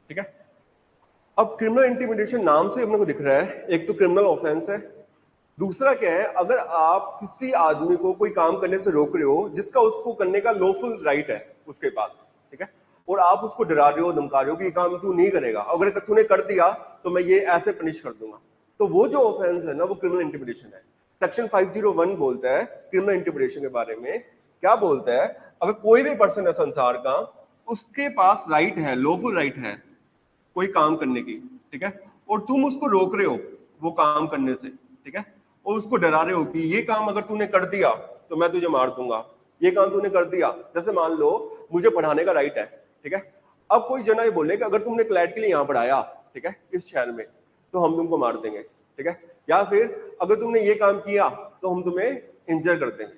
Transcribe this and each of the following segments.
ठीक है। अब क्रिमिनल इंटिमिडेशन नाम से अपने को दिख रहा है, एक तो क्रिमिनल ऑफेंस है, दूसरा क्या है, अगर आप किसी आदमी को कोई काम करने से रोक रहे हो जिसका उसको करने का लॉफुल राइट है उसके पास, ठीक है, और आप उसको डरा रहे हो, धमका रहे हो कि ये काम तू नहीं करेगा, अगर तूने कर दिया तो मैं ये ऐसे पनिश कर दूंगा, तो वो जो ऑफेंस है ना वो क्रिमिनल इंटिमिडेशन है। सेक्शन 501 बोलता है क्रिमिनल इंटिमिडेशन के बारे में, क्या बोलता है, अगर कोई भी पर्सन है संसार का, उसके पास राइट है, लॉफुल राइट है कोई काम करने की, ठीक है, और तुम उसको रोक रहे हो वो काम करने से, ठीक है, और उसको डरा रहे हो कि ये काम अगर तूने कर दिया तो मैं तुझे मार दूंगा, ये काम तूने कर दिया, जैसे मान लो मुझे पढ़ाने का राइट है, ठीक है, अब कोई जना ये बोले कि अगर तुमने क्लैट के लिए यहां पढ़ाया, ठीक है, इस शहर में, तो हम तुमको मार देंगे, ठीक है, या फिर अगर तुमने ये काम किया तो हम तुम्हें इंजर कर देंगे।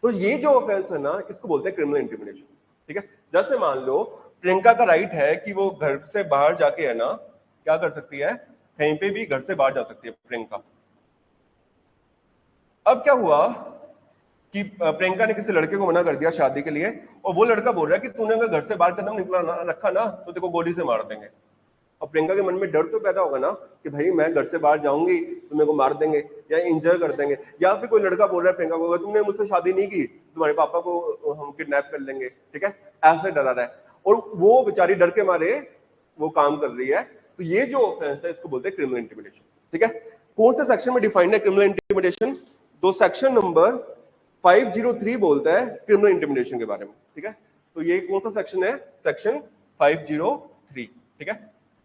तो ये जो ऑफेंस है ना इसको बोलते हैं क्रिमिनल इंटिमिडेशन, ठीक है। जैसे मान लो प्रियंका का राइट है कि वो घर से बाहर जाके है ना क्या कर सकती है, कहीं पे भी घर से बाहर जा सकती है प्रियंका। अब क्या हुआ कि प्रियंका ने किसी लड़के को मना कर दिया शादी के लिए, और वो लड़का बोल रहा है कि तूने अगर घर से बाहर कदम निकला ना रखा ना तो तेरे को गोली से मार देंगे। अब प्रियंका के मन में डर तो पैदा होगा ना कि भाई मैं घर से बाहर जाऊंगी तो मेरे को मार देंगे या इंजर कर देंगे, या फिर कोई लड़का बोल रहा है प्रियंका को अगर तुमने मुझसे शादी नहीं की तुम्हारे पापा को हम किडनैप कर लेंगे, ठीक है, ऐसे डरा रहा है, और वो बेचारी डर के मारे वो काम कर रही है। तो ये जो ऑफेंस है इसको बोलते हैं क्रिमिनल इंटिमिडेशन, ठीक है। कौन से सेक्शन में डिफाइंड है क्रिमिनल इंटिमिडेशन, तो सेक्शन नंबर 503 बोलता है क्रिमिनल इंटिमिडेशन के बारे में, ठीक है। तो ये कौन सा सेक्शन है, सेक्शन 503, ठीक है,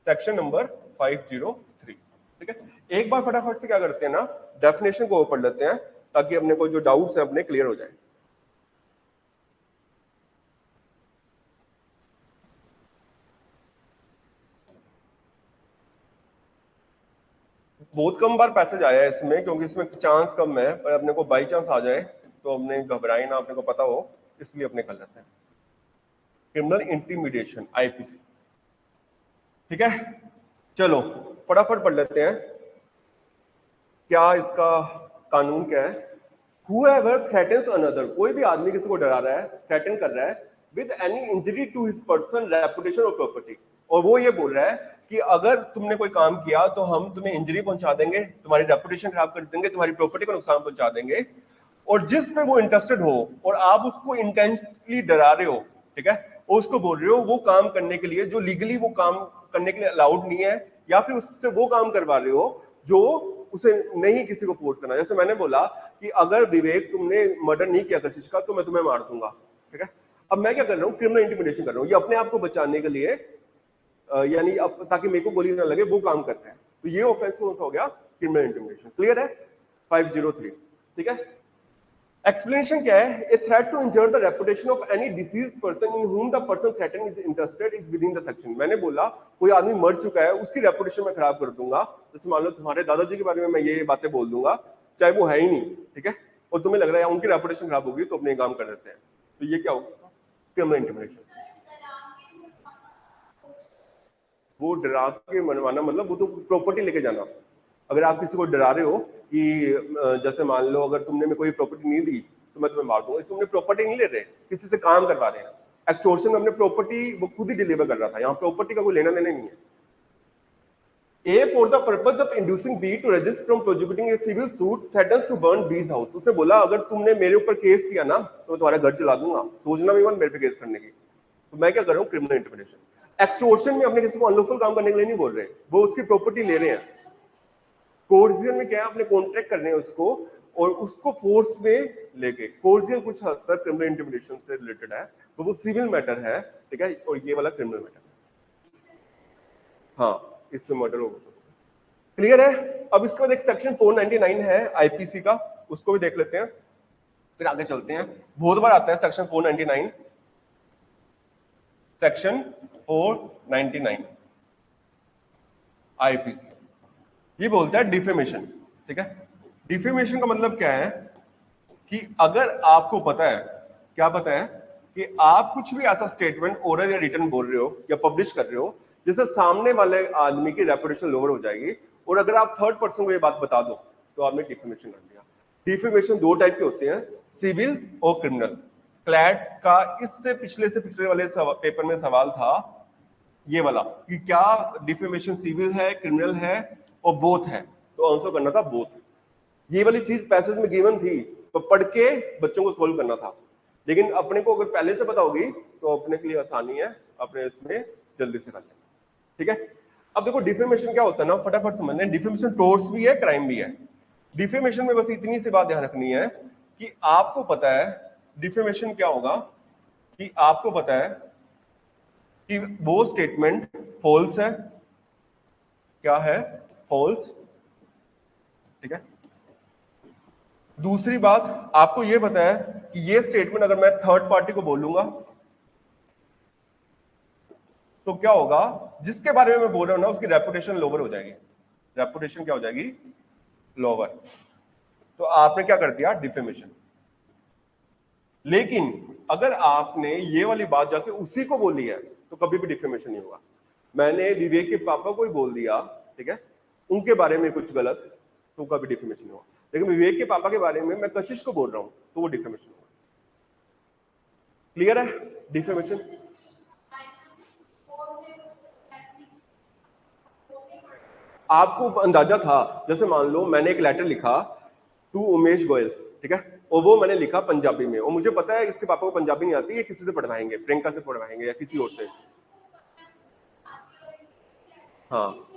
सेक्शन नंबर 503, ठीक है। एक बार फटाफट से क्या करते हैं ना डेफिनेशन को पढ़ लेते हैं ताकि अपने को जो डाउट्स है अपने क्लियर हो जाए। बहुत कम बार पैसेज आया है इसमें क्योंकि इसमें चांस कम है, पर अपने को बाई चांस आ जाए तो अपने घबराए ना, अपने को पता हो, इसलिए अपने कर लेते हैं। क्रिमिनल इंटिमिडेशन आईपीसी, ठीक है। चलो फटाफट पढ़ लेते हैं क्या इसका कानून क्या है। Whoever threatens another, कोई भी आदमी किसी को डरा रहा है, थ्रेटन कर रहा है with any injury to his person, reputation और प्रॉपर्टी, और वो ये बोल रहा है कि अगर तुमने कोई काम किया तो हम तुम्हें इंजरी पहुंचा देंगे, तुम्हारी रेपुटेशन खराब कर देंगे, तुम्हारी प्रॉपर्टी को नुकसान पहुंचा देंगे, और जिस पे वो इंटरेस्टेड हो और आप उसको इंटेंशनली डरा रहे हो, ठीक है, और उसको बोल रहे हो वो काम करने के लिए जो लीगली वो काम करने के लिए अलाउड नहीं है, या फिर उससे वो काम करवा रहे हो जो उसे नहीं किसी को फोर्स करना। जैसे मैंने बोला कि अगर विवेक तुमने मर्डर नहीं किया कशिश का तो मैं तुम्हें मार दूंगा, ठीक है। अब मैं क्या कर रहा हूँ, क्रिमिनल इंटिमिडेशन कर रहा हूँ, ये अपने आप को बचाने के लिए यानी अब ताकि मेरे को गोली ना लगे वो काम करते हैं, तो ये ऑफेंस कौन सा हो गया, क्रिमिनल इंटिमिडेशन। क्लियर है, 503, ठीक है। एक्सप्लेनेशन क्या है, a threat to injure the reputation of any deceased person in whom the person threatened is interested is within the section। मैंने बोला कोई आदमी मर चुका है उसकी रेपुटेशन मैं खराब कर दूंगा, जैसे मान लो तुम्हारे दादाजी के बारे में मैं ये बातें बोल दूंगा चाहे वो है ही नहीं, ठीक है, और तुम्हें लग रहा है उनकी रेपुटेशन खराब होगी तो अपने काम कर देते हैं, तो ये क्या होगा, क्रिमिनल इंटिमिडेशन। वो डरा के मनवाना मतलब वो तो प्रॉपर्टी लेके जाना। अगर आप किसी को डरा रहे हो कि जैसे मान लो अगर तुमने मेरे को ये प्रॉपर्टी नहीं दी तो मैं तुम्हें मार दूंगा, इसमें प्रॉपर्टी नहीं ले रहे, किसी से काम करवा रहे हैं। एक्सटोर्शन में हमने प्रॉपर्टी वो खुद ही डिलीवर कर रहा था, यहाँ प्रॉपर्टी का कोई लेना देना नहीं है। A for the purpose of inducing B to resist from prosecuting a civil suit threatens to burn B's house। उसने बोला अगर तुमने मेरे ऊपर केस किया ना तो मैं तुम्हारा घर जला दूंगा, सोचना भी मत मेरे पे केस करने की। तो मैं क्या कर रहा हूँ, क्रिमिनल इंटिमिडेशन। एक्सटोर्शन में अपने किसी को अनलॉफुल काम करने के लिए नहीं बोल रहे, वो उसकी प्रॉपर्टी ले रहे हैं। कोर्जियन में क्या है, अपने कॉन्ट्रैक्ट करने हैं उसको और उसको फोर्स में लेके, कोर्जियन कुछ हद तक क्रिमिनल इंटिमिडेशन से रिलेटेड है, तो वो सिविल मैटर है, ठीक है, और ये वाला क्रिमिनल मैटर है। हाँ, इससे मर्डर हो सकता है। क्लियर है। अब इसके बाद एक सेक्शन 499 है आईपीसी का, उसको भी देख लेते हैं फिर आगे चलते हैं। बहुत बार आता है सेक्शन 499, सेक्शन 499 आईपीसी, ये बोलता है डिफेमेशन, ठीक है। डिफेमेशन का मतलब क्या है कि अगर आपको पता है, क्या पता है कि आप कुछ भी ऐसा स्टेटमेंट ओरल या रिटन बोल रहे हो या पब्लिश कर रहे हो जिससे सामने वाले आदमी की रेपुटेशन लोअर हो जाएगी, और अगर आप थर्ड पर्सन को ये बात बता दो तो आपने डिफेमेशन कर दिया। डिफेमेशन दो टाइप के होते हैं, सिविल और क्रिमिनल। क्लैट का इससे पिछले वाले पेपर में सवाल था ये वाला कि क्या डिफेमेशन सिविल है, क्रिमिनल है और बोथ है, तो आंसर करना था बोथ। ये वाली चीज पैसेज में गिवन थी, तो पढ़ के बच्चों को सोल्व करना था, लेकिन अपने को अगर पहले से पता होगी तो अपने के लिए आसानी है, अपने इसमें जल्दी से कर लेंगे। ठीक है, अब देखो डिफेमेशन क्या होता है ना, फटाफट समझ लें। डिफेमेशन टोर्ट्स भी है, क्राइम भी है। डिफेमेशन में बस इतनी सी बात ध्यान रखनी है कि आपको पता है डिफेमेशन क्या होगा, कि आपको पता है कि वो स्टेटमेंट फॉल्स है, क्या है, फॉल्स। ठीक है, दूसरी बात आपको ये पता है कि ये स्टेटमेंट अगर मैं थर्ड पार्टी को बोलूंगा तो क्या होगा, जिसके बारे में मैं बोल रहा हूं ना उसकी रेपुटेशन लोअर हो जाएगी। रेपुटेशन क्या हो जाएगी, लोअर। तो आपने क्या कर दिया, डिफेमेशन। लेकिन अगर आपने ये वाली बात जाके उसी को बोली है तो कभी भी डिफेमेशन नहीं होगा। मैंने विवेक के पापा को ही बोल दिया, ठीक है, उनके बारे में कुछ गलत, तो कभी डिफेमेशन नहीं होगा। लेकिन विवेक के पापा के बारे में मैं कशिश को बोल रहा हूं तो वो डिफेमेशन होगा। क्लियर है डिफेमेशन? आपको अंदाजा था, जैसे मान लो मैंने एक लेटर लिखा टू उमेश गोयल, ठीक है, और वो मैंने लिखा पंजाबी में, और मुझे पता है इसके पापा को पंजाबी नहीं आती, ये किसी से पढ़वाएंगे, प्रियंका से पढ़वाएंगे या किसी और से। हाँ,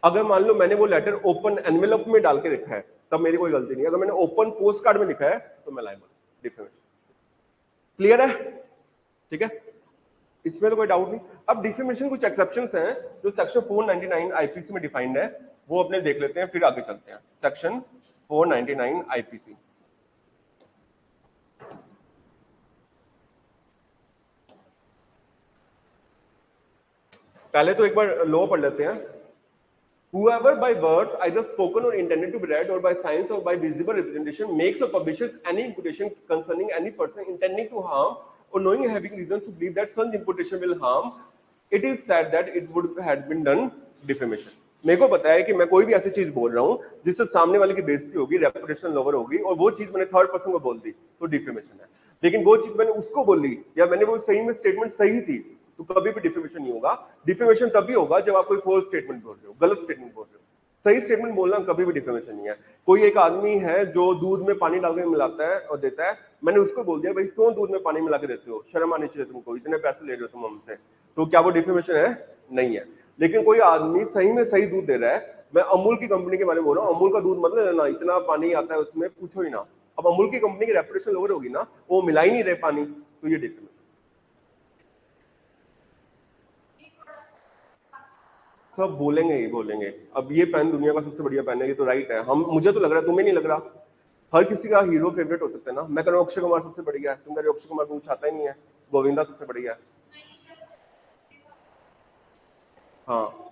अगर मान लो मैंने वो लेटर ओपन एनवेलप में डाल के लिखा है तब मेरी कोई गलती नहीं है। अगर मैंने ओपन पोस्ट कार्ड में लिखा है तो मैं लायबल, डिफेमेशन। क्लियर है? ठीक है, इसमें तो कोई डाउट नहीं। अब डिफेमेशन कुछ एक्सेप्शंस हैं जो सेक्शन 499 आईपीसी में डिफाइंड है, वो अपने देख लेते हैं फिर आगे चलते हैं। सेक्शन 499 आईपीसी, पहले तो एक बार लॉ पढ़ लेते हैं। Whoever by words, either spoken or intended to be read, or by signs or by visible representation, makes or publishes any imputation concerning any person intending to harm or knowing and having reasons to believe that such imputation will harm, it is said that it would have been done defamation. मेरे को पता है कि मैं कोई भी ऐसी चीज बोल रहा हूँ जिससे सामने वाले की बेइज्जती होगी, रेपुटेशन लोअर होगी, और वो चीज मैंने थर्ड पर्सन को बोल दी तो डिफेमेशन है। लेकिन वो चीज मैंने उसको बोल ली या मैंने वो सही में स्टेटमेंट सही थी तो कभी भी डिफेमेशन नहीं होगा। डिफेमेशन तभी होगा जब आप कोई फॉल्स स्टेटमेंट बोल रहे हो, गलत स्टेटमेंट बोल रहे हो। सही स्टेटमेंट बोलना कभी भी डिफेमेशन नहीं है। कोई एक आदमी है जो दूध में पानी डाल के मिलाता है और देता है, मैंने उसको बोल दिया भाई क्यों दूध में पानी मिला के देते हो, शर्म आनी चाहिए तुमको, इतने पैसे ले रहे हो तुम हमसे, तो क्या वो डिफेमेशन है? नहीं है। लेकिन कोई आदमी सही में सही दूध दे रहा है, मैं अमूल की कंपनी के बारे में बोल रहा हूँ, अमूल का दूध मत लेना, इतना पानी आता है उसमें, पूछो ही ना। अब अमूल की कंपनी की रेपुटेशन लोअर होगी ना, वो मिला ही नहीं रहे पानी, तो ये डिफेमेशन। सब बोलेंगे ही बोलेंगे। अब ये पेन दुनिया का सबसे बढ़िया पेन है, ये तो राइट है, हम, मुझे तो लग रहा है, तुम्हें नहीं लग रहा? हर किसी का हीरो फेवरेट हो सकता है ना। मैं कह रहा हूँ अक्षय कुमार सबसे बढ़िया है, तुम कह रहे हो अक्षय कुमार को कुछ आता ही नहीं है, गोविंदा सबसे बढ़िया है। हाँ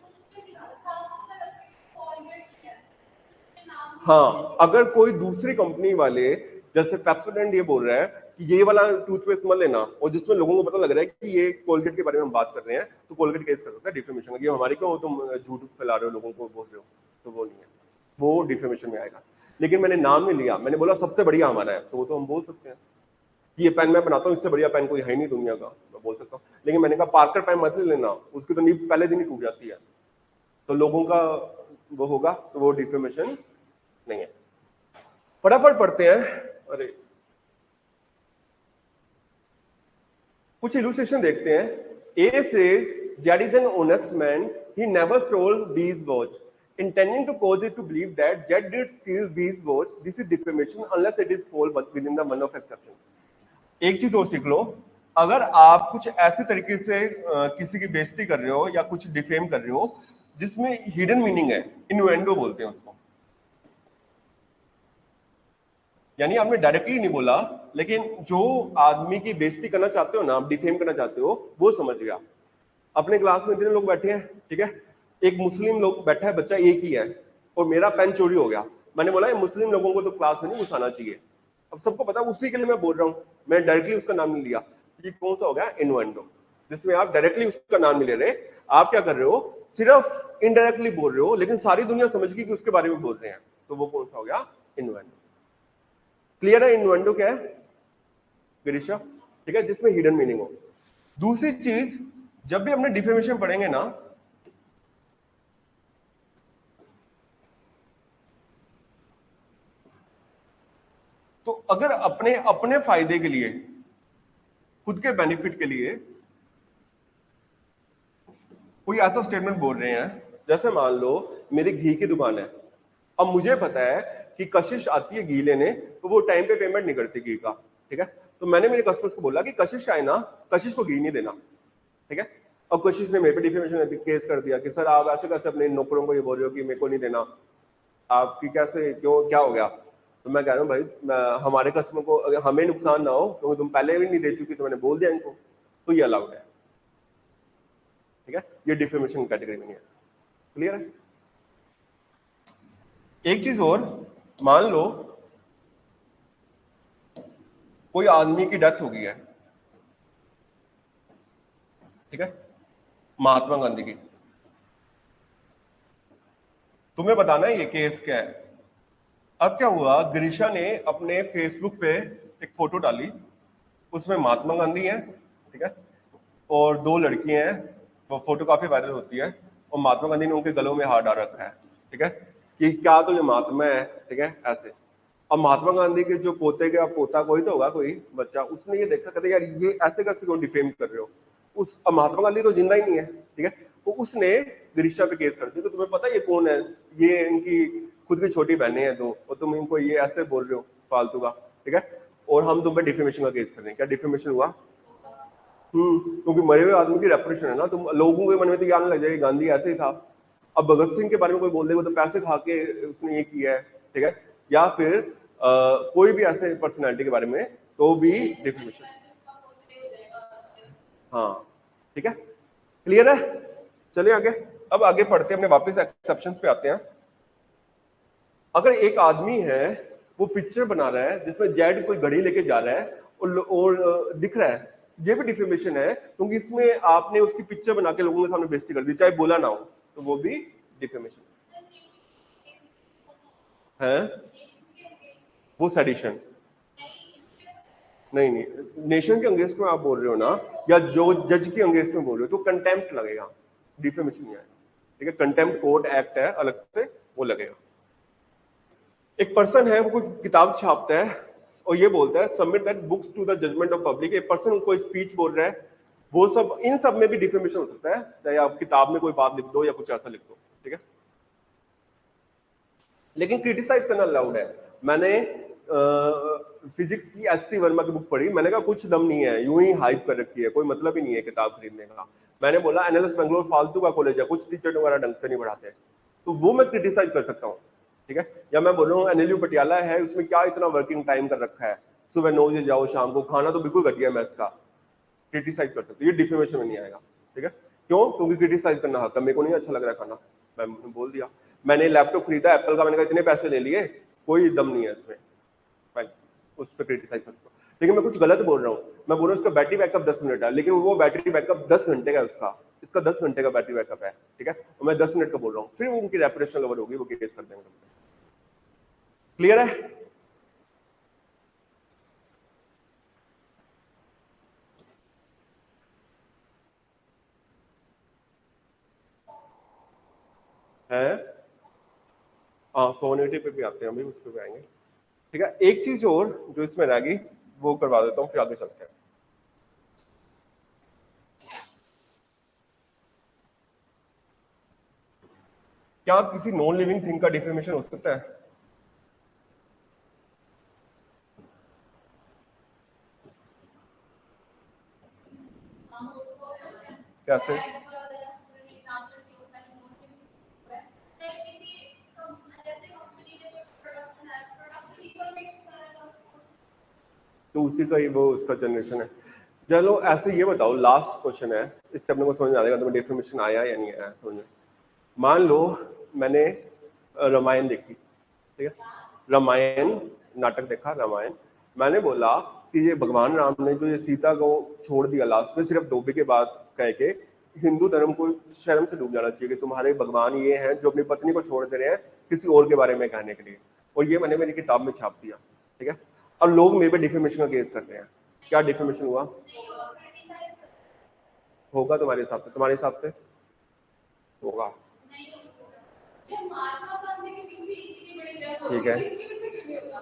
हाँ, अगर कोई दूसरी कंपनी वाले जैसे पेप्सोडेंट ये बोल रहा है कि ये वाला टूथपेस्ट मत लेना, और जिसमें लोगों को पता लग रहा है कि ये कोलगेट के बारे में हम बात कर रहे हैं, तो कोलगेट केस कर सकता है डिफेमेशन का, ये हमारे क्यों तुम झूठ फैला रहे हो, लोगों को बोल रहे हो, तो वो नहीं है, वो डिफेमेशन में आएगा। लेकिन मैंने नाम नहीं लिया, मैंने बोला सबसे बढ़िया हमारा है, तो वो तो हम बोल सकते हैं कि ये पेन मैं बनाता हूँ, इससे बढ़िया पेन कोई है नहीं दुनिया का, मैं बोल सकता हूँ। लेकिन मैंने कहा पार्कर पेन मत लेना, उसकी तो नींव पहले दिन ही टूट जाती है, तो लोगों का वो होगा, तो वो डिफेमेशन नहीं है। फटाफट पढ़ते हैं। अरे कुछ इलुस्ट्रेशन देखते हैं। A says Jad is an honest man. He never stole B's watch, intending to cause it to believe that Jad did steal B's watch. This is defamation unless it is fall within the one of exception. एक चीज और सीख लो, अगर आप कुछ ऐसे तरीके से किसी की बेइज्जती कर रहे हो या कुछ डिफेम कर रहे हो जिसमें हिडन मीनिंग है, इन्वेंडो बोलते हैं उसको, यानी आपने डायरेक्टली नहीं बोला, लेकिन जो आदमी की बेइज्जती करना चाहते हो ना, आप डिफेम करना चाहते हो, वो समझ गया। अपने क्लास में इतने लोग बैठे हैं, ठीक है, एक मुस्लिम लोग बैठा है, बच्चा एक ही है, और मेरा पेन चोरी हो गया। मैंने बोला मुस्लिम लोगों को तो क्लास में नहीं घुसाना चाहिए। अब सबको पता, उसी के लिए मैं बोल रहा हूँ, मैं डायरेक्टली उसका नाम नहीं लिया। ये कौन सा हो गया? इनवेंडो, जिसमें आप डायरेक्टली उसका नाम नहीं ले रहे, आप क्या कर रहे हो, सिर्फ इनडायरेक्टली बोल रहे हो, लेकिन सारी दुनिया समझ गई कि उसके बारे में बोल रहे हैं, तो वो कौन सा हो गया? इनवेंडो। क्लियर है इनवेंडो क्या है गिरीशा? ठीक है, जिसमें हिडन मीनिंग हो। दूसरी चीज, जब भी अपने डिफेमेशन पढ़ेंगे ना, तो अगर अपने अपने फायदे के लिए, खुद के बेनिफिट के लिए कोई ऐसा स्टेटमेंट बोल रहे हैं, जैसे मान लो मेरी घी की दुकान है, अब मुझे पता है कि कशिश आती है घी लेने, तो वो टाइम पे पेमेंट नहीं करती घी का, ठीक है, तो मैंने मेरे कस्टमर्स को बोला कि कशिश आए ना, कशिश को घी नहीं देना, ठीक है। अब कशिश ने मेरे पे डिफेमेशन केस कर दिया कि सर आप ऐसे कैसे अपने नौकरों को ये बोल रहे हो कि मेरे को नहीं देना, आपकी कैसे, क्यों, क्या हो गया? तो मैं कह रहा हूँ भाई, हमारे कस्टमर को हमें नुकसान ना हो, क्योंकि तुम पहले भी नहीं दे चुकी, तो मैंने बोल दिया इनको, तो ये अलाउड है, ठीक है, ये डिफेमेशन कैटेगरी में नहीं है। क्लियर है? एक चीज और, मान लो कोई आदमी की डेथ हो गई है, ठीक है, महात्मा गांधी की, तुम्हें बताना है ये केस क्या है। अब क्या हुआ, गिरीशा ने अपने फेसबुक पे एक फोटो डाली, उसमें महात्मा गांधी है, ठीक है, और दो लड़कियां हैं, वो फोटो काफी वायरल होती है, और महात्मा गांधी ने उनके गलों में हाथ डाल रखा है, ठीक है, कि क्या तो ये महात्मा है, ठीक है, ऐसे। अब महात्मा गांधी के जो पोते का पोता कोई तो होगा, कोई बच्चा, उसने ये देखा, कहते यार ये ऐसे कैसे क्यों डिफेम कर रहे हो, उस, अब महात्मा गांधी तो जिंदा ही नहीं है, ठीक है, तो उसने गिरीशा पे केस कर दिया, तो तुम्हें पता ये कौन है, ये इनकी खुद की छोटी बहनें हैं दो, और तुम इनको ये ऐसे बोल रहे हो फालतू का, ठीक है, और हम तुम पे डिफेमेशन का केस कर रहे हैं। क्या डिफेमेशन हुआ? क्योंकि मरे हुए आदमी की रेपुटेशन है ना, तुम लोगों के मन में तो ये आने लग जाएगा गांधी ऐसे ही था। अब भगत सिंह के बारे में कोई बोल देगा तो पैसे खा के उसने ये किया है, ठीक है, या फिर कोई भी ऐसे पर्सनैलिटी के बारे में, तो भी डिफेमेशन। हाँ, ठीक है, क्लियर है? चलिए आगे, अब आगे पढ़ते हैं, अपने वापस एक्सेप्शन पे आते हैं। अगर एक आदमी है, वो पिक्चर बना रहा है जिसमें जेड कोई घड़ी लेके जा रहा है और दिख रहा है, ये भी डिफेमेशन है, क्योंकि इसमें आपने उसकी पिक्चर बना के लोगों के सामने बेइज्जती कर दी, चाहे बोला ना हो, तो वो भी डिफेमेशन है। वो सेडिशन नहीं, नहीं, नेशन के अंगेंस्ट में आप बोल रहे हो ना, या जो जज के अंगेंस्ट में बोल रहे हो, तो कंटेम्प्ट लगेगा, डिफेमेशन नहीं है, ठीक है, कंटेम्प्ट कोर्ट एक्ट है अलग से, वो लगेगा। एक पर्सन है, वो कोई किताब छापता है और ये बोलता है submit that books to the judgement of public, एक पर्सन कोई स्पीच बोल रहा है, वो सब, इन सब में भी डिफेमेशन हो सकता है, चाहे आप किताब में कोई बात लिख दो या कुछ ऐसा लिख दो, ठीक है, लेकिन क्रिटिसाइज करना अलाउड है। मैंने फिजिक्स की एससी वर्मा की बुक पढ़ी, मैंने कहा कुछ दम नहीं है, यूं ही हाइप कर रखी है, कोई मतलब ही नहीं है किताब खरीदने का। मैंने बोला एनएलएस बेंगलोर फालतू का कॉलेज है, कुछ टीचर वगैरह ढंग से नहीं पढ़ाते, तो वो मैं क्रिटिसाइज कर सकता हूँ, ठीक है, या मैं बोल रहा हूँ एनएलयू पटियाला है, उसमें क्या इतना वर्किंग टाइम कर रखा है, सुबह 9 बजे जाओ शाम को, खाना तो बिल्कुल घटिया मैथ्स का, क्रिटिसाइज कर सकते, ये डिफेमेशन में नहीं आएगा, ठीक है, क्यों? क्योंकि क्रिटिसाइज करना हक है, मेरे को नहीं अच्छा लग रहा खाना, मैं बोल दिया। मैंने लैपटॉप खरीदा एप्पल का, मैंने कहा इतने पैसे ले लिए, कोई दम नहीं है इसमें, फाइन, उस पर क्रिटिसाइज कर सकता हूँ। लेकिन मैं कुछ गलत बोल रहा हूँ, मैं बोल रहा हूँ उसका बैटरी बैकअप 10 मिनट है, लेकिन वो बैटरी बैकअप 10 घंटे का है उसका, इसका 10 घंटे का बैटरी बैकअप है, ठीक है, और मैं 10 मिनट का बोल रहा हूँ, फिर उनकी रेपुटेशन कवर होगी, वो केस कर देंगे। क्लियर है? है, हाँ, फोनिटी पे भी आते हैं, अभी उस पर भी आएंगे, ठीक है। एक चीज और जो इसमें रहेगी वो करवा देता हूँ, फिर आगे चलते हैं। क्या किसी नॉन लिविंग थिंग का डिफेमेशन हो सकता है? कैसे? तो उसी का ही वो उसका जनरेशन है। चलो ऐसे ये बताओ, लास्ट क्वेश्चन है, इससे अपने को समझ में आ जाएगा तुम्हें डिफेमेशन आया या नहीं आया समझ में। मान लो मैंने रामायण देखी, ठीक है, रामायण नाटक देखा, रामायण, मैंने बोला कि ये भगवान राम ने जो ये सीता को छोड़ दिया लास्ट में सिर्फ धोबी के बाद, कह के हिंदू धर्म को शर्म से डूब जाना चाहिए कि तुम्हारे भगवान ये हैं जो अपनी पत्नी को छोड़ दे रहे हैं किसी और के बारे में कहने के लिए, और ये मैंने मेरी किताब में छाप दिया, ठीक है। अब लोग मेरे पे डिफेमेशन का केस कर रहे हैं, क्या डिफेमेशन हुआ? होगा तुम्हारे हिसाब से होगा। ठीक है,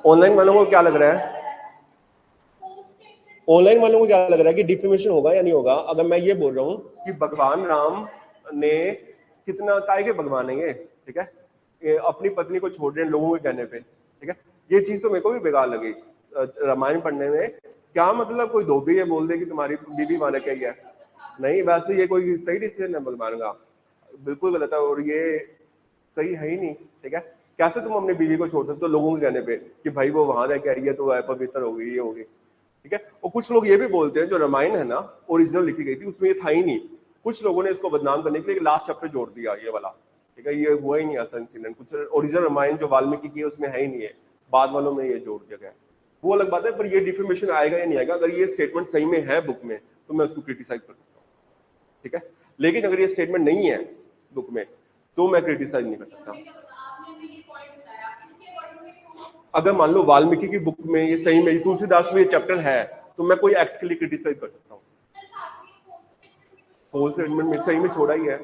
ऑनलाइन वालों को क्या लग रहा है, ऑनलाइन वालों को क्या लग रहा है कि डिफेमेशन होगा या नहीं होगा? अगर मैं ये बोल रहा हूँ कि भगवान राम ने कितना काय के भगवान है ये, ठीक है, ये अपनी पत्नी को छोड़ रहे हैं लोगों के कहने पे, ठीक है, ये चीज तो मेरे को भी बेकार लगी रामायण पढ़ने में। क्या मतलब कोई धोबी ये बोल दे कि तुम्हारी बीवी माने क्या है? नहीं, वैसे ये कोई सही डिसीजन है भगवान का? बिल्कुल गलत है, और ये सही है ही नहीं, ठीक है। कैसे तुम अपनी बीवी को छोड़ सकते हो लोगों के कहने पे कि भाई वो वहां रह के आई है तो पवित्र हो गई, ये होगी, ठीक है। और कुछ लोग ये भी बोलते हैं जो रामायण है ना ओरिजिनल लिखी गई थी उसमें ये था ही नहीं, कुछ लोगों ने इसको बदनाम करने के लिए लास्ट चैप्टर जोड़ दिया ये वाला, ठीक है, ये हुआ ही नहीं ऐसा इंसिडेंट, कुछ ओरिजिनल रामायण जो वाल्मीकि की है उसमें है ही नहीं है, बाद वालों में ये जोड़ दिया गया है, वो अलग बात है। पर ये डिफेमेशन आएगा या नहीं आएगा, अगर ये स्टेटमेंट सही में है बुक में तो मैं उसको क्रिटिसाइज कर सकता हूँ, ठीक है, लेकिन अगर ये स्टेटमेंट नहीं है बुक में तो मैं क्रिटिसाइज नहीं कर सकता। अगर मान लो वाल्मीकि की बुक में ये सही में तुलसीदास में ये चैप्टर है तो मैं कोई एक्ट के लिए क्रिटिसाइज कर सकता हूँ। होल स्टेटमेंट में सही में छोड़ा ही है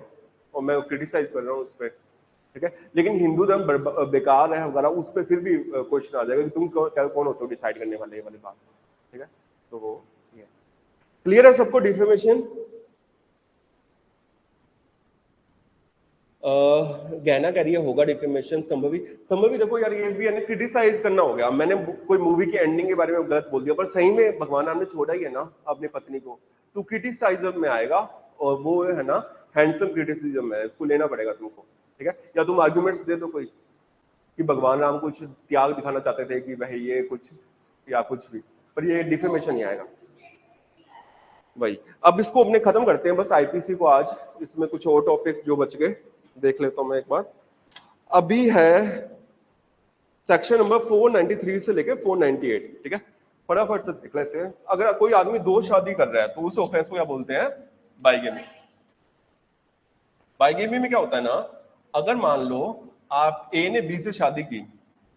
और मैं क्रिटिसाइज कर रहा हूँ उस पर, ठीक है, लेकिन हिंदू धर्म बेकार है वगैरह उस पर फिर भी क्वेश्चन आ जाएगा कि तुम कौन होते हो डिसाइड करने वाले, ये वाली बात, ठीक है। तो वो क्लियर है सबको डिफेमेशन? गहना कह रही है होगा डिफेमेशन संभवी देखो यार ये भी है ना क्रिटिसाइज करना हो गया, मैंने कोई मूवी की एंडिंग के बारे में गलत बोल दिया पर सही में भगवान राम ने छोड़ा ही है ना अपनी पत्नी को, तो क्रिटिसाइजम में आएगा और वो है ना हैंडसम क्रिटिसिज्म है, इसको लेना पड़ेगा तुमको, ठीक है। या तुम आर्ग्यूमेंट्स दे दो कोई कि भगवान राम कुछ त्याग दिखाना चाहते थे कि भाई ये कुछ या कुछ भी, पर ये डिफेमेशन ही आएगा वही। अब इसको अपने खत्म करते हैं बस आईपीसी को आज, इसमें कुछ और टॉपिक्स जो बच गए देख लेता हूं मैं एक बार। अभी है सेक्शन नंबर 493 से लेके 498, ठीक है, फटाफट से देख लेते हैं। अगर कोई आदमी दो शादी कर रहा है तो उस ऑफेंस को क्या बोलते हैं? बाइगेमी। बाइगेमी में क्या होता है ना, अगर मान लो आप ए ने बी से शादी की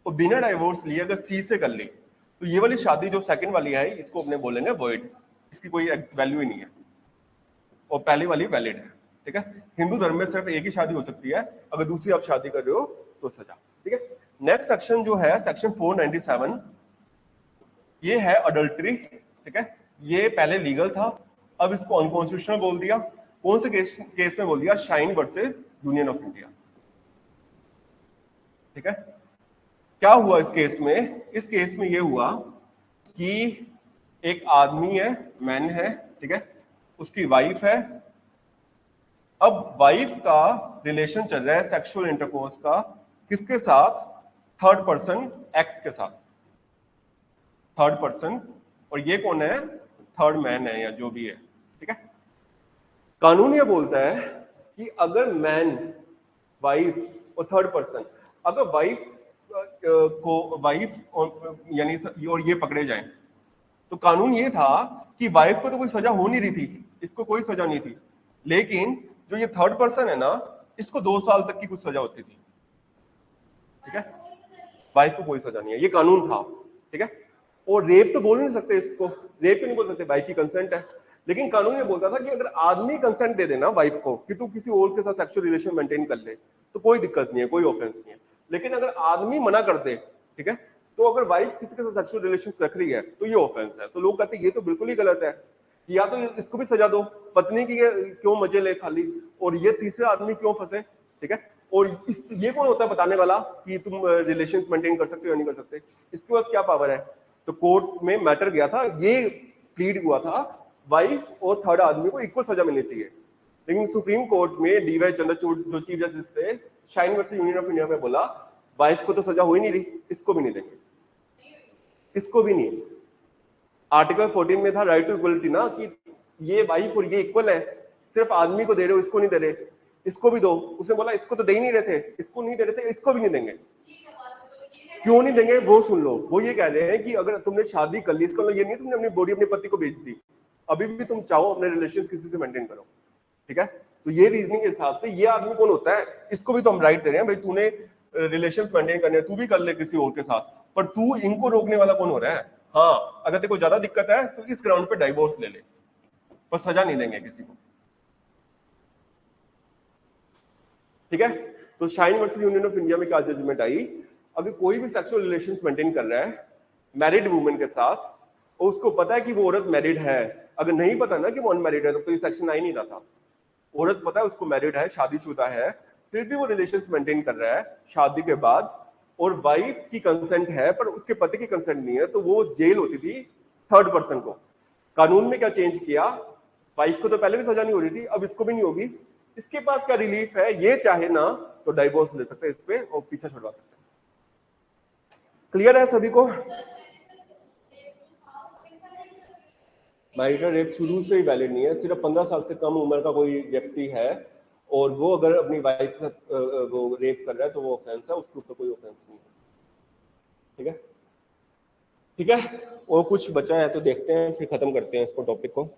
और बिना डाइवोर्स लिए अगर सी से कर ली तो ये वाली शादी जो सेकंड वाली है इसको अपने बोलेंगे वॉइड, इसकी कोई वैल्यू ही नहीं है, और पहली वाली वैलिड है, ठीक है। हिंदू धर्म में सिर्फ एक ही शादी हो सकती है, अगर दूसरी आप शादी कर रहे हो तो सजा, ठीक है। नेक्स्ट सेक्शन जो है सेक्शन 497, ये है अडल्ट्री, ठीक है, ये पहले लीगल था अब इसको अनकॉन्स्टिट्यूशनल बोल दिया। कौन से केस में बोल दिया? Shine versus union of India, ठीक है। क्या हुआ इस केस में? इस केस में ये हुआ कि एक आदमी है, मैन है, ठीक है, उसकी वाइफ है, अब वाइफ का रिलेशन चल रहा है सेक्सुअल इंटरकोर्स का किसके साथ? थर्ड पर्सन एक्स के साथ, थर्ड पर्सन, और ये कौन है? थर्ड मैन है या जो भी है, ठीक है। कानून ये बोलता है कि अगर मैन, वाइफ और थर्ड पर्सन, अगर वाइफ को यानी और ये पकड़े जाएं तो कानून ये था कि वाइफ को तो कोई सजा हो नहीं रही थी, इसको कोई सजा नहीं थी, लेकिन जो ये थर्ड पर्सन है ना इसको 2 साल तक की कुछ सजा होती थी, ठीक है। वाइफ को कोई सजा नहीं है, ये कानून था, ठीक है। और रेप तो बोल नहीं सकते, इसको रेप नहीं बोल सकते, वाइफ की कंसेंट है, लेकिन कानून ये बोलता था कि अगर आदमी कंसेंट दे देना वाइफ को कि तू किसी और के साथ सेक्सुअल रिलेशन मेंटेन कर ले तो कोई दिक्कत नहीं है, कोई ऑफेंस नहीं है, लेकिन अगर आदमी मना कर दे, ठीक है, तो अगर वाइफ किसी के साथ सेक्सुअल रिलेशन रख रही है तो ये ऑफेंस है। तो लोग कहते हैं ये तो बिल्कुल ही गलत है, या तो इसको भी सजा दो, पत्नी की क्यों मजे ले खाली, और ये तीसरा आदमी क्यों फंसे, ठीक है। और ये कौन होता है बताने वाला कि तुम रिलेशन मेंटेन कर सकते हो या नहीं कर सकते, इसके पास क्या पावर है? तो कोर्ट में मैटर गया था, ये प्लीड हुआ था वाइफ और थर्ड आदमी को इक्वल सजा मिलनी चाहिए, लेकिन सुप्रीम कोर्ट में डीवाई चंद्रचूड़ जो चीफ जस्टिस थे, shine versus union of India में बोला वाइफ को तो सजा हो ही नहीं रही, इसको भी नहीं देंगे, इसको भी नहीं। आर्टिकल 14 में था राइट टू इक्वलिटी ना, कि ये वाइफ और ये इक्वल है, सिर्फ आदमी को दे रहे हो, इसको नहीं दे रहे, इसको भी दो। उसने बोला इसको तो दे ही नहीं रहे थे, इसको नहीं दे रहे थे, इसको भी नहीं देंगे। क्यों नहीं देंगे वो सुन लो, वो ये कह रहे हैं कि अगर तुमने शादी कर ली इसका मतलब ये नहीं तुमने अपनी बॉडी अपने पति को बेच दी, अभी भी तुम चाहो अपने रिलेशन किसी से मेंटेन करो, ठीक है। तो ये रीजनिंग के हिसाब से ये आदमी कौन होता है, इसको भी तो हम राइट दे रहे हैं, भाई तूने रिलेशंस मेंटेन करने तू भी कर ले किसी और के साथ, पर तू इनको रोकने वाला कौन हो रहा है? हाँ, अगर तेरे को ज्यादा दिक्कत है तो इस ग्राउंड पे डाइवोर्स ले ले, पर सजा नहीं देंगे किसी को, ठीक है। तो shine versus union of India में क्या जजमेंट आई, अगर कोई भी सेक्सुअल रिलेशंस मेंटेन कर रहा है मैरिड वुमेन के साथ और उसको पता है कि वो औरत मैरिड है, अगर नहीं पता ना कि वो अनमैरिड है तो ये सेक्शन आ ही नहीं रहा था। औरत पता है उसको मैरिड है, शादीशुदा है, फिर भी वो रिलेशंस मेंटेन कर रहा है शादी के बाद और वाइफ की कंसेंट है पर उसके पति की कंसेंट नहीं है, तो वो जेल होती थी थर्ड पर्सन को। कानून में क्या चेंज किया, वाइफ को तो पहले भी सजा नहीं हो रही थी, अब इसको भी नहीं होगी। इसके पास क्या रिलीफ है, ये चाहे ना तो डाइवोर्स ले सकते हैं इस पे और पीछा छुड़वा सकते हैं। क्लियर है सभी को? मैरिटल रेप शुरू से ही वैलिड नहीं है, सिर्फ 15 साल से कम उम्र का कोई व्यक्ति है और वो अगर अपनी वाइफ से वो रेप कर रहा है तो वो ऑफेंस है, उसके ऊपर कोई ऑफेंस नहीं है। ठीक है, ठीक है। और कुछ बचा है तो देखते हैं, फिर खत्म करते हैं इसको टॉपिक को।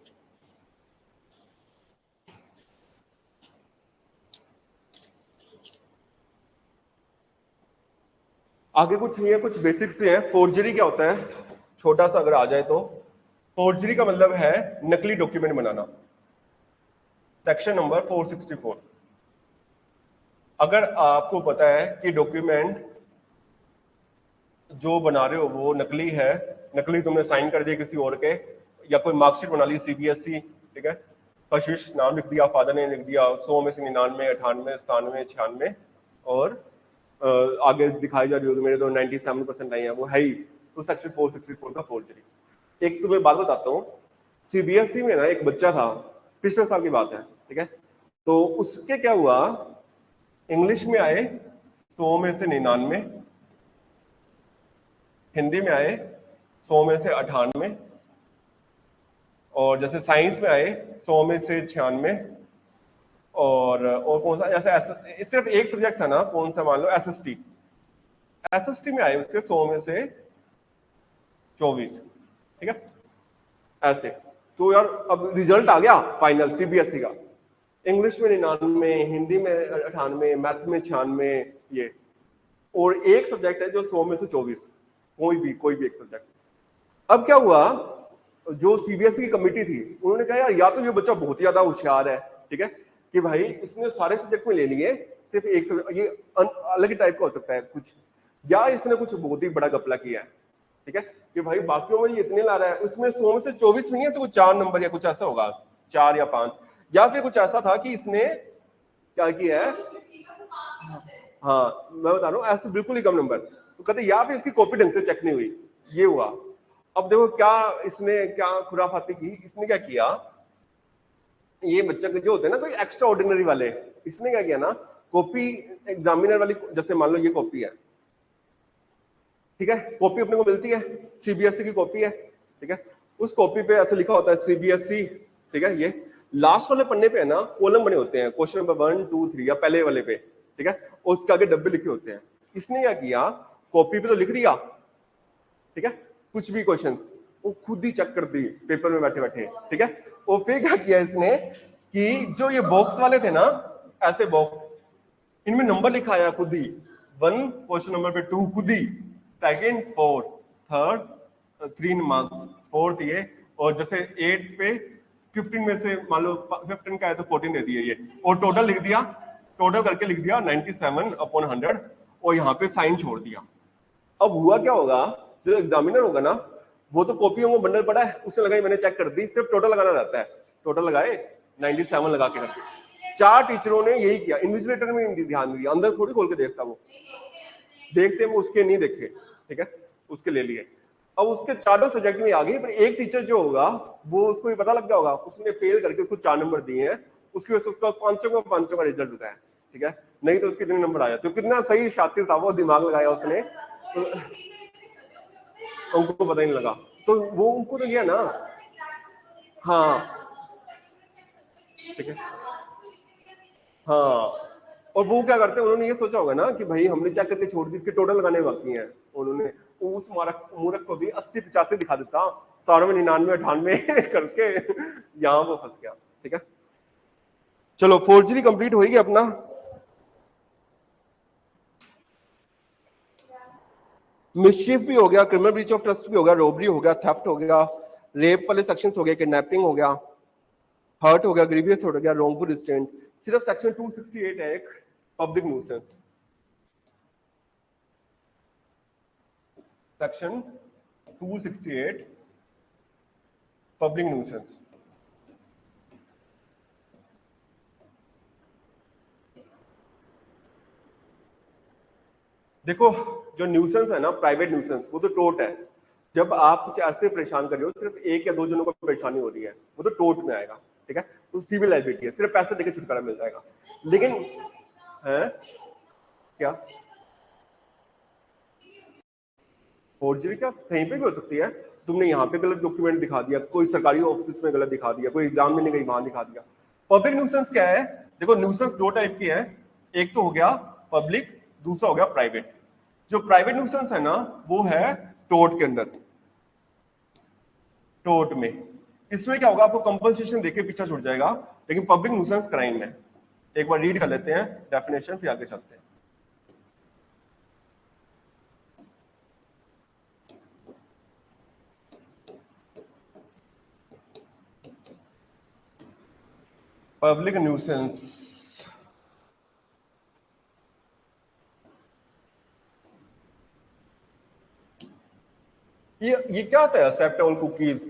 आगे कुछ नहीं है, कुछ बेसिक्स से है। फोर्जरी क्या होता है, छोटा सा अगर आ जाए तो, फोर्जरी का मतलब है नकली डॉक्यूमेंट बनाना। Section number 464। अगर आपको पता है कि डॉक्यूमेंट जो बना रहे हो वो नकली है, नकली तुमने साइन कर दिया किसी और के, या कोई मार्कशीट बना ली सीबीएसई, ठीक है, कशिश नाम लिख दिया, फादर ने लिख दिया 100 में से 99, 98, 97, 96 और आगे दिखाई जा रही हो तो मेरे तो 97% आए हैं, वो है ही, तो सेक्शन 464 का फोर्जरी। एक तुम्हें बात बताता हूँ, सीबीएसई में ना एक बच्चा था, पिछले साल की बात है, ठीक है, तो उसके क्या हुआ, इंग्लिश में आए 100 में से 99, हिंदी में आए 100 में से 98, और जैसे साइंस में आए 100 में से 96, और कौन सा, जैसे सिर्फ एक सब्जेक्ट था ना, कौन सा मान लो एसएसटी, एसएसटी में आए उसके 100 में से 24, ठीक है, ऐसे। तो यार अब रिजल्ट आ गया फाइनल सीबीएसई का, इंग्लिश में 99, हिंदी में 98, मैथ में 96, ये, और एक सब्जेक्ट है जो 100 में से 24, कोई भी एक सब्जेक्ट। अब क्या हुआ, जो सीबीएसई की कमेटी थी उन्होंने कहा यार या तो ये बच्चा बहुत ज्यादा होशियार है, ठीक है, कि भाई इसने सारे सब्जेक्ट में ले लिए, सिर्फ एक सब्जेक्ट ये अलग टाइप का हो सकता है कुछ, या इसने कुछ बहुत ही बड़ा गपला किया है, ठीक है, कि भाई बाकियों में ये इतने ला रहा है, उसमें 100 में से 24 में नहीं है, कुछ 4 नंबर या कुछ ऐसा होगा, 4 या 5, या फिर कुछ ऐसा था कि इसने क्या किया है, हाँ मैं बता रहा हूँ ऐसे बिल्कुल ही कम नंबर, तो कहते या फिर इसकी कॉपी ढंग से चेक नहीं हुई, ये हुआ। अब देखो क्या इसने क्या खुराफाती की, इसने क्या किया, ये बच्चा जो होते हैं ना कोई एक्स्ट्रा ऑर्डिनरी वाले, इसने क्या किया ना, कॉपी एग्जामिनर वाली, जैसे मान लो ये कॉपी है, ठीक है, कॉपी अपने को मिलती है, सीबीएसई की कॉपी है, ठीक है, उस कॉपी पे ऐसे लिखा होता है सीबीएसई, ठीक है, ये लास्ट वाले पन्ने पे है ना कॉलम बने होते हैं, क्वेश्चन नंबर 1 2 3 या पहले वाले पे, ठीक है, और उसके आगे डब्बे लिखे होते हैं। इसने क्या किया, कॉपी पे तो लिख दिया, ठीक है, कुछ भी क्वेश्चन वो खुद ही चेक कर दी पेपर में बैठे बैठे, ठीक है, और फिर क्या किया इसने कि जो ये बॉक्स वाले थे ना, ऐसे बॉक्स, इनमें नंबर लिखा आया खुद ही, 1 क्वेश्चन नंबर पे 2 खुद ही, सेकंड 4, थर्ड 3 मार्क्स, फोर्थ ये, और जैसे 8 पे 15 में से मान लो 15 का है तो 14 दे दिए ये, और टोटल लिख दिया, टोटल करके लिख दिया 97/100, और यहाँ पे साइन छोड़ दिया। अब हुआ क्या होगा, जो एग्जामिनर होगा ना वो तो कॉपियों को बंडल पड़ा है, उसने लगाई, मैंने चेक कर दी, सिर्फ टोटल लगाना रहता है, टोटल लगाए 97 लगा के रखे। 4 टीचरों ने यही किया, इन्विजिलेटर में ध्यान दिया, अंदर थोड़ी खोल के देखता, वो देखते वो उसके नहीं देखे, ठीक है, उसके ले लिए। अब उसके चारों सब्जेक्ट में आ गई, पर एक टीचर जो होगा वो उसको ये पता लग गया होगा, उसने फेल करके उसको 4 नंबर दिए हैं, उसकी वजह से उसका 500 का रिजल्ट उठा है, ठीक है, नहीं तो उसके इतने नंबर आया, तो कितना सही शातिर था वो, दिमाग लगाया उसने, तो उनको पता ही नहीं लगा, तो वो उनको तो गया ना, हाँ ठीक है, हाँ, और वो क्या करते हैं, उन्होंने ये सोचा होगा ना कि भाई हमने चेक करके छोड़ दी, इसके टोटल लगाने बाकी हैं, उन्होंने उस मूर्ख को भी 80-85 दिखा देता, 100 में 99 98 करके यहाँ वो फंस गया, ठीक है। चलो फोर्जरी कंप्लीट होगी अपना, मिसचीफ भी हो गया, क्रिमिनल ब्रीच ऑफ ट्रस्ट भी हो गया, रोबरी हो गया, थेफ्ट हो गया, रेप वाले सेक्शंस हो गए, किडनैपिंग हो गया, हर्ट हो गया, ग्रीवियस हो गया, रॉन्गफुल रिस्ट्रेंट। सिर्फ सेक्शन 268 है एक, public nuisance, section 268 public nuisance. देखो जो न्यूसेंस है ना, प्राइवेट न्यूसेंस, वो तो टोट है। जब आप कुछ ऐसे परेशान कर रहे हो, सिर्फ एक या दो जनों को परेशानी हो रही है, वो तो टोट में आएगा, ठीक है, तो सिविल लाइबिलिटी है, सिर्फ पैसे देके छुटकारा मिल जाएगा। लेकिन है क्या फोर्जरी, क्या कहीं पे भी हो सकती है। तुमने यहाँ पे गलत डॉक्यूमेंट दिखा दिया, कोई सरकारी ऑफिस में गलत दिखा दिया, कोई एग्जाम में नहीं गई वहां दिखा दिया। पब्लिक न्यूसेंस क्या है? देखो न्यूसेंस दो टाइप की है, एक तो हो गया पब्लिक, दूसरा हो गया प्राइवेट। जो प्राइवेट न्यूसेंस है ना, वो है टोट के अंदर, टोट में। इसमें क्या होगा, आपको कंपनसेशन देके पीछा छूट जाएगा। लेकिन पब्लिक न्यूसेंस क्राइम में, एक बार रीड कर लेते हैं डेफिनेशन, फिर आगे चलते हैं। पब्लिक न्यूसेंस, ये क्या होता है? एक्सेप्ट ऑल कुकीज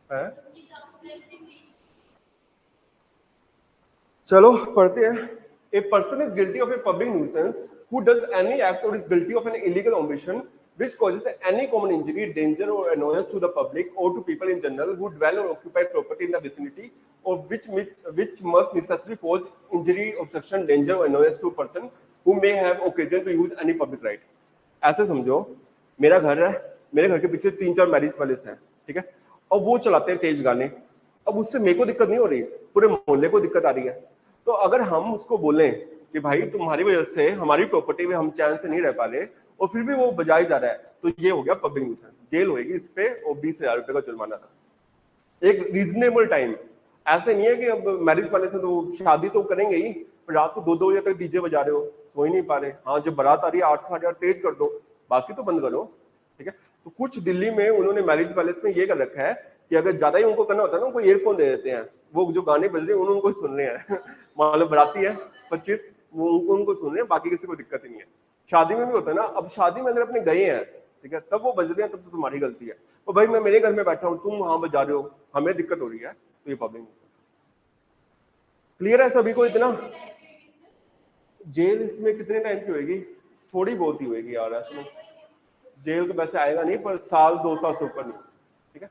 है। चलो पढ़ते हैं। A person is guilty of a public nuisance who does any act और is guilty of an illegal omission which causes any common injury, danger or annoyance to the public or to people in general who dwell or occupy property in the vicinity, or which must necessarily cause injury, obstruction, danger or annoyance to a person who may have occasion to use any public right। ऐसे समझो, मेरा घर है, मेरे घर के पीछे 3-4 marriage palace हैं, ठीक है, और वो चलाते हैं तेज गाने। अब उससे मेरे को दिक्कत नहीं हो रही, पूरे मोहल्ले को दिक्कत आ रही है। तो अगर हम उसको बोलें कि भाई तुम्हारी वजह से हमारी प्रॉपर्टी में हम चैन से नहीं रह पा रहे, और फिर भी वो बजाया जा रहा है, तो ये हो गया पब्लिक न्यूसेंस, जेल होगी इस पे और 20,000 रुपए का जुर्माना था। एक रीजनेबल टाइम, ऐसे नहीं है कि अब मैरिज वाले से तो शादी तो करेंगे ही, पर रात को 2-2 बजे तक डीजे बजा रहे हो, सो ही नहीं पा रहे। हाँ जब बारात आ रही है 8-8 तेज कर दो, बाकी तो बंद करो, ठीक है। तो कुछ दिल्ली में उन्होंने मैरिज पैलेस में ये कर रखा है कि अगर ज्यादा ही उनको करना होता है ना, उनको ईयरफोन दे देते हैं, वो जो गाने बज रहे हैं उनको सुन रहे हैं मान लो बराती है 25, वो उनको सुन रहे हैं, बाकी किसी को दिक्कत ही नहीं है। शादी में भी होता है ना, अब शादी में अगर अपने गए हैं, ठीक है, तब वो बज रहे हैं, तब तो तुम्हारी गलती है। तो भाई मैं मेरे घर में बैठा हूँ, तुम वहां बजा रहे हो, हमें दिक्कत हो रही है, तो ये पब्लिक न्यूसेंस। क्लियर है सभी को इतना? जेल इसमें कितने टाइम की होगी? थोड़ी बहुत ही होगी यार, इसमें जेल तो वैसे आएगा नहीं, पर 1-2 साल से ऊपर नहीं, ठीक है।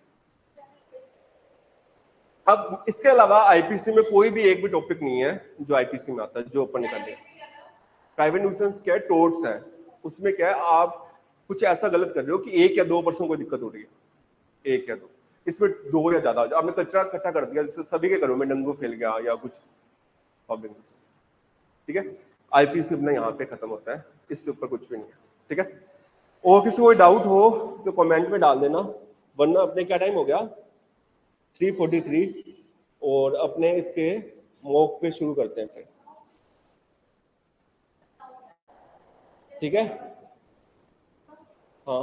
अब इसके अलावा आईपीसी में कोई भी एक भी टॉपिक नहीं है जो आईपीसी में आता है जो ऊपर निकल गया। प्राइवेट न्यूसेंस क्या है? टोर्ट्स है। उसमें क्या है, आप कुछ ऐसा गलत कर रहे हो कि 1 या 2 पर्सन को दिक्कत हो रही है, 1 या 2, इसमें 2 या ज्यादा, आपने कचरा इकट्ठा कर दिया जिससे सभी के घरों में डेंगू फैल गया या कुछ, पब्लिक न्यूसेंस, ठीक है। आईपीसी अपना यहाँ पे खत्म होता है, इससे ऊपर कुछ भी नहीं है, ठीक है। और किसी को डाउट हो तो कमेंट में डाल देना, वरना अपने क्या टाइम हो गया 3:43, और अपने इसके मॉक पे शुरू करते हैं फिर, ठीक है। हाँ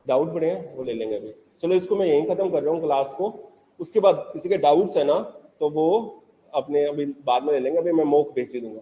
डाउट बड़े हैं वो ले लेंगे अभी। चलो इसको मैं यहीं खत्म कर रहा हूँ क्लास को, उसके बाद किसी के डाउट्स है ना तो वो अपने अभी बाद में ले लेंगे, अभी मैं मॉक भेज दूंगा।